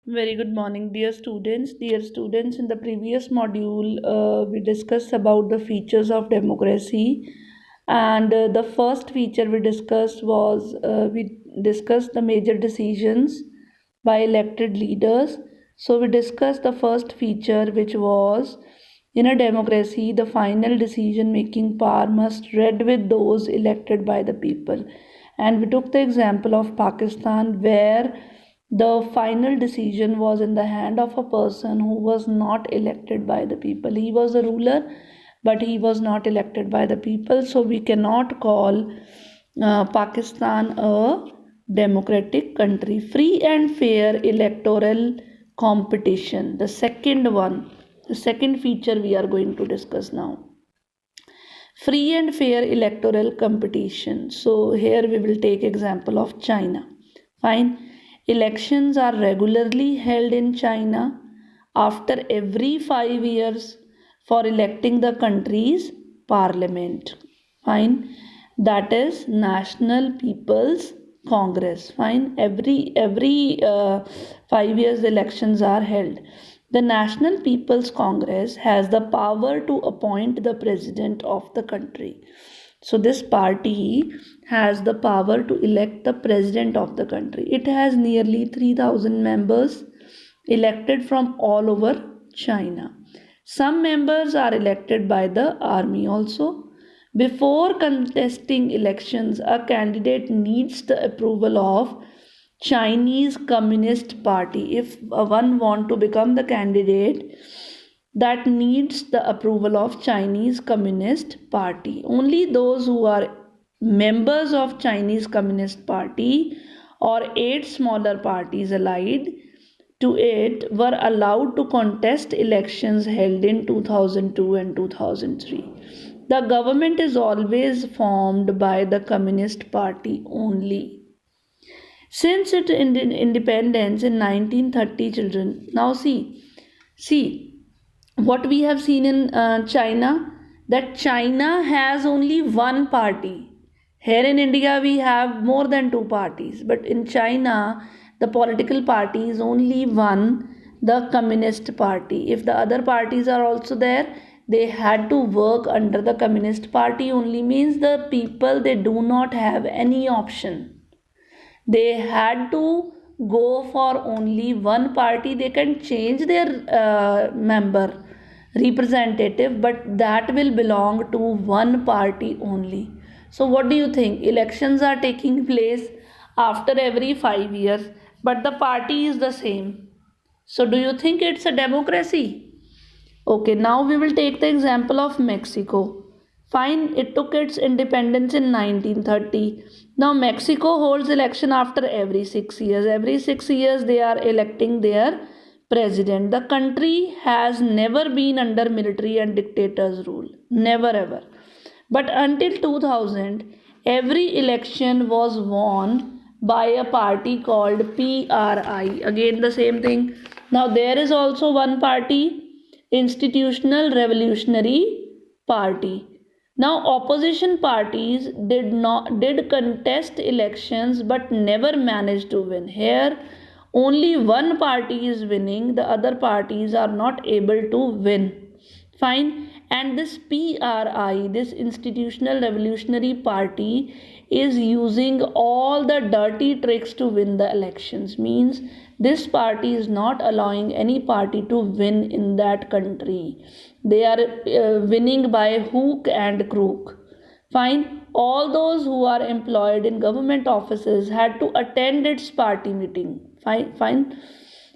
Very good morning, dear students. Dear students, in the previous module, we discussed about the features of democracy, and the first feature we discussed was we discussed the major decisions by elected leaders. So we discussed the first feature, which was in a democracy, the final decision-making power must rest with those elected by the people, and we took the example of Pakistan where the final decision was in the hand of a person who was not elected by the people. He was a ruler, but he was not elected by the people. So we cannot call Pakistan a democratic country. Free and fair electoral competition. The second feature we are going to discuss now. Free and fair electoral competition. So here we will take example of China. Fine. Elections are regularly held in China after every 5 years for electing the country's parliament. Fine. That is National People's Congress. Fine. Every 5 years elections are held. The National People's Congress has the power to appoint the president of the country. So, this party has the power to elect the president of the country. It has nearly 3,000 members elected from all over China. Some members are elected by the army also. Before contesting elections, a candidate needs the approval of Chinese Communist Party. If one want to become the candidate, that needs the approval of Chinese Communist Party. Only those who are members of Chinese Communist Party or eight smaller parties allied to it were allowed to contest elections held in 2002 and 2003. The government is always formed by the Communist Party only. Since its independence in 1930, children. Now see what we have seen in China, that China has only one party. Here in India, we have more than two parties, but in China, the political party is only one, the Communist Party. If the other parties are also there, they had to work under the Communist Party only, means the people they do not have any option. They had to go for only one party. They can change their member representative, but that will belong to one party only. So what do you think? Elections are taking place after every 5 years, but the party is the same. So do you think it's a democracy? Okay, now we will take the example of Mexico. Fine, it took its independence in 1930. Now, Mexico holds election after every 6 years. Every 6 years, they are electing their president. The country has never been under military and dictators' rule. Never ever. But until 2000, every election was won by a party called PRI. Again, the same thing. Now, there is also one party, Institutional Revolutionary Party. Now, opposition parties did contest elections but never managed to win. Here, only one party is winning, the other parties are not able to win. Fine. And this PRI, this Institutional Revolutionary Party, is using all the dirty tricks to win the elections. Means this party is not allowing any party to win in that country. They are winning by hook and crook. Fine. All those who are employed in government offices had to attend its party meeting. Fine. Fine.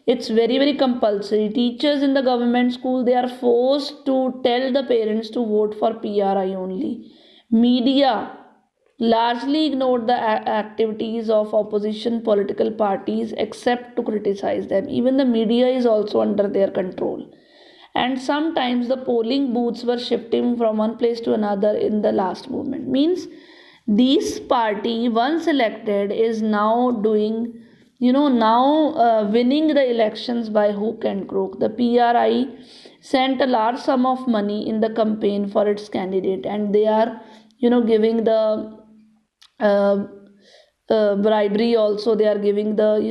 It's very compulsory. Teachers in the government school, they are forced to tell the parents to vote for PRI only. Media largely ignored the activities of opposition political parties except to criticize them. Even the media is also under their control. And sometimes the polling booths were shifting from one place to another in the last moment. Means this party, once elected, is now doing, winning the elections by hook and crook. The PRI sent a large sum of money in the campaign for its candidate, and they are, giving the bribery also. They are giving the,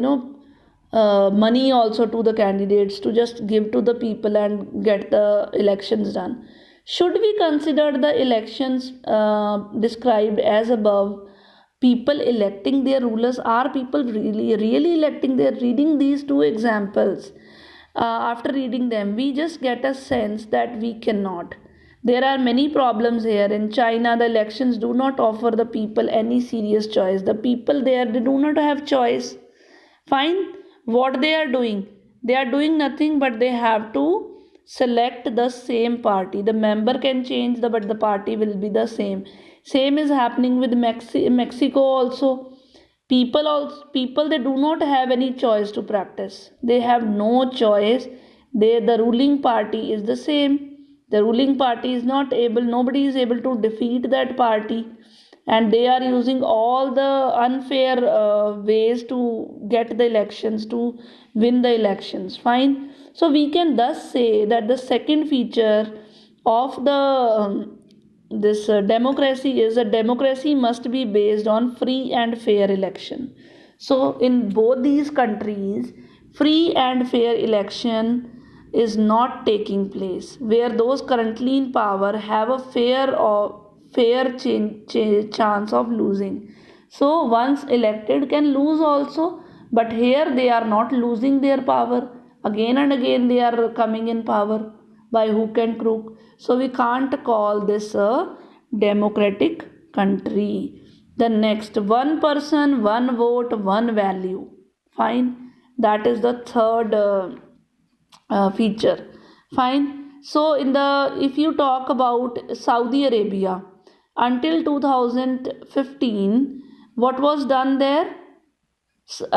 money also to the candidates to just give to the people and get the elections done. Should we consider the elections described as above people electing their rulers? Are people really electing? They're reading these two examples. After reading them, we just get a sense that we cannot. There are many problems here. In China, the elections do not offer the people any serious choice. The people there, they do not have choice. Fine. What they are doing nothing, but they have to select the same party. The member can change but the party will be the same is happening with Mexico also. People, they do not have any choice to practice. They have no choice. The ruling party is the same. The ruling party is not able, nobody is able to defeat that party, and they are using all the unfair ways to get the elections, to win the elections. Fine. So we can thus say that the second feature of the this democracy is a democracy must be based on free and fair election. So in both these countries, free and fair election is not taking place, where those currently in power have a chance of losing. So once elected can lose also, but here they are not losing their power. Again and again they are coming in power by hook and crook. So we can't call this a democratic country. The next, one person, one vote, one value. Fine. That is the third feature. Fine. So in the, if you talk about Saudi Arabia, until 2015, what was done there? South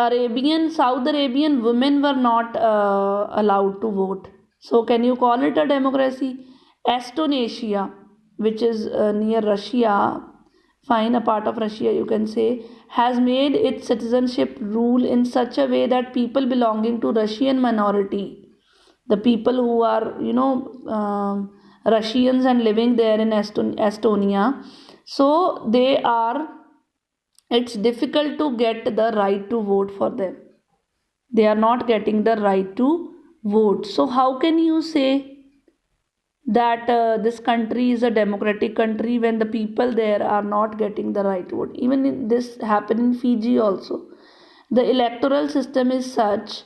Arabian women were not allowed to vote. So can you call it a democracy? Estonia, which is near Russia, fine, a part of Russia you can say, has made its citizenship rule in such a way that people belonging to Russian minority, the people who are Russians and living there in Estonia, so they are, it's difficult to get the right to vote for them. They are not getting the right to vote. So how can you say that this country is a democratic country when the people there are not getting the right to vote? Even this happened in Fiji also. The electoral system is such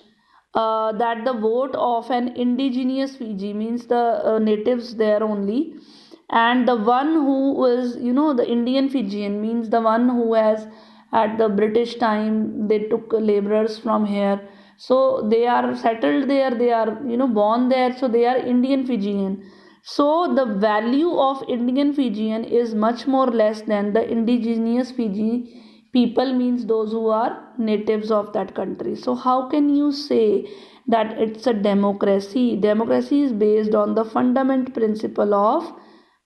that the vote of an indigenous Fiji, means the natives there only, and the one who is, the Indian Fijian, means the one who has, at the British time they took laborers from here, so they are settled there, they are born there, so they are Indian Fijian. So the value of Indian Fijian is much more less than the indigenous Fiji people, means those who are natives of that country. So how can you say that it's a democracy? Democracy is based on the fundamental principle of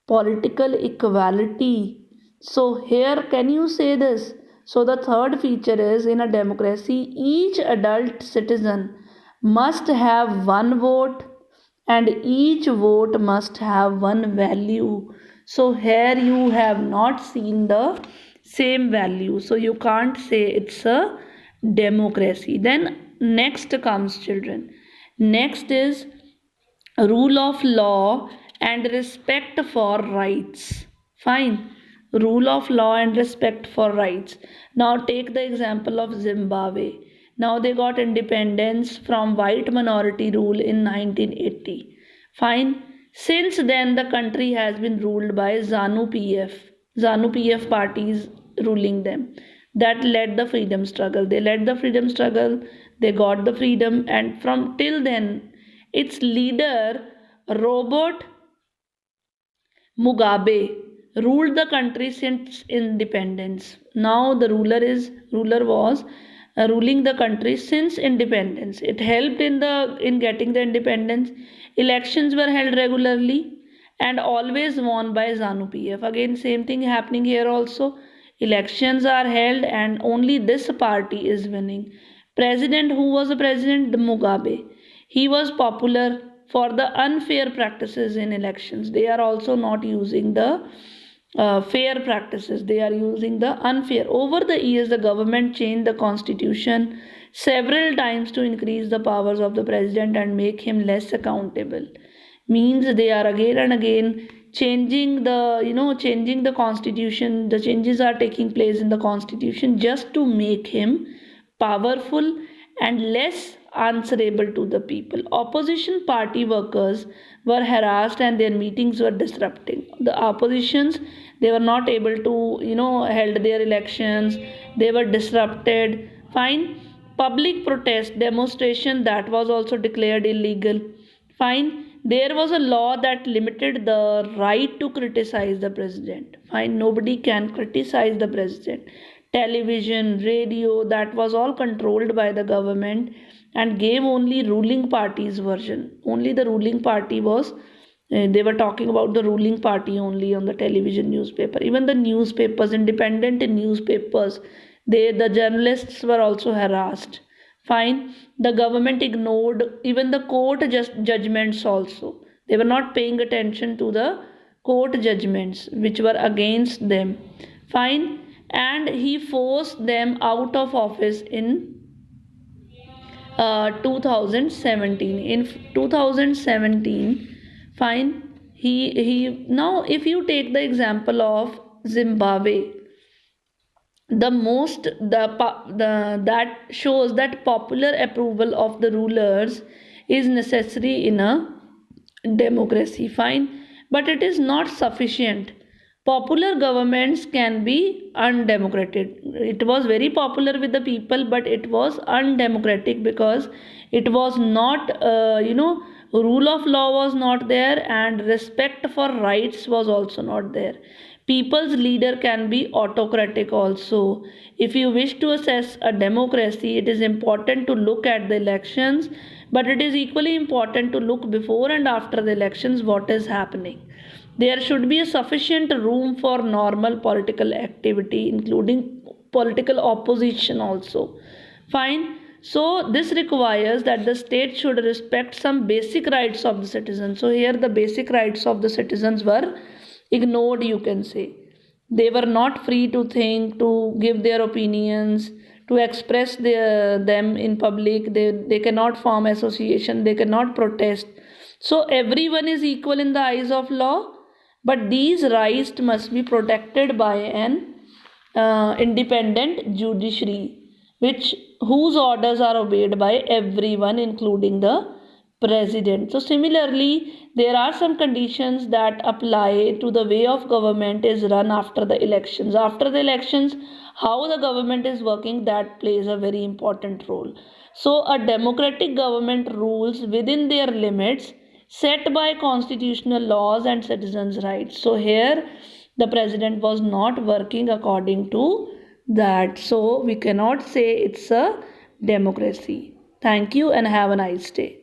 political equality. So here, can you say this? So the third feature is, in a democracy, each adult citizen must have one vote, and each vote must have one value. So here you have not seen the same value, so you can't say it's a democracy. Then next comes, children, next is rule of law and respect for rights. Fine. Rule of law and respect for rights. Now take the example of Zimbabwe. Now they got independence from white minority rule in 1980. Fine. Since then the country has been ruled by ZANU PF. ZANU PF parties ruling them. That led the freedom struggle. They led the freedom struggle. They got the freedom, and from till then its leader, Robert Mugabe, ruled the country since independence. Now the ruler was ruling the country since independence. It helped in getting the independence. Elections were held regularly and always won by ZANU PF. Again, same thing happening here also. Elections are held and only this party is winning. President, who was the president? Mugabe. He was popular for the unfair practices in elections. They are also not using the fair practices. They are using the unfair. Over the years, the government changed the constitution several times to increase the powers of the president and make him less accountable. Means they are again and again changing the constitution. The changes are taking place in the constitution just to make him powerful and less answerable to the people. Opposition party workers were harassed and their meetings were disrupting. The oppositions, they were not able to held their elections. They were disrupted. Fine. Public protest demonstration, that was also declared illegal. Fine. There was a law that limited the right to criticize the president. Fine. Nobody can criticize the president. Television, radio, that was all controlled by the government and gave only ruling party's version. Only the ruling party was, they were talking about the ruling party only on the television, newspaper. Even the newspapers, independent newspapers, the journalists were also harassed. Fine. The government ignored even the court judgments also. They were not paying attention to the court judgments which were against them. Fine. And he forced them out of office in 2017. In 2017, fine. He now, if you take the example of Zimbabwe, the most the that shows that popular approval of the rulers is necessary in a democracy. Fine. But it is not sufficient. Popular governments can be undemocratic. It was very popular with the people, but it was undemocratic because it was not rule of law was not there, and respect for rights was also not there. People's leader can be autocratic also. If you wish to assess a democracy, it is important to look at the elections, but it is equally important to look before and after the elections what is happening. There should be a sufficient room for normal political activity, including political opposition also. Fine. So this requires that the state should respect some basic rights of the citizens. So here the basic rights of the citizens were ignored, you can say. They were not free to think, to give their opinions, to express them in public. They cannot form association, they cannot protest. So everyone is equal in the eyes of law, but these rights must be protected by an independent judiciary, which whose orders are obeyed by everyone, including the president. So similarly, there are some conditions that apply to the way of government is run after the elections. After the elections, how the government is working, that plays a very important role. So a democratic government rules within their limits set by constitutional laws and citizens' rights. So here the president was not working according to that. So we cannot say it's a democracy. Thank you and have a nice day.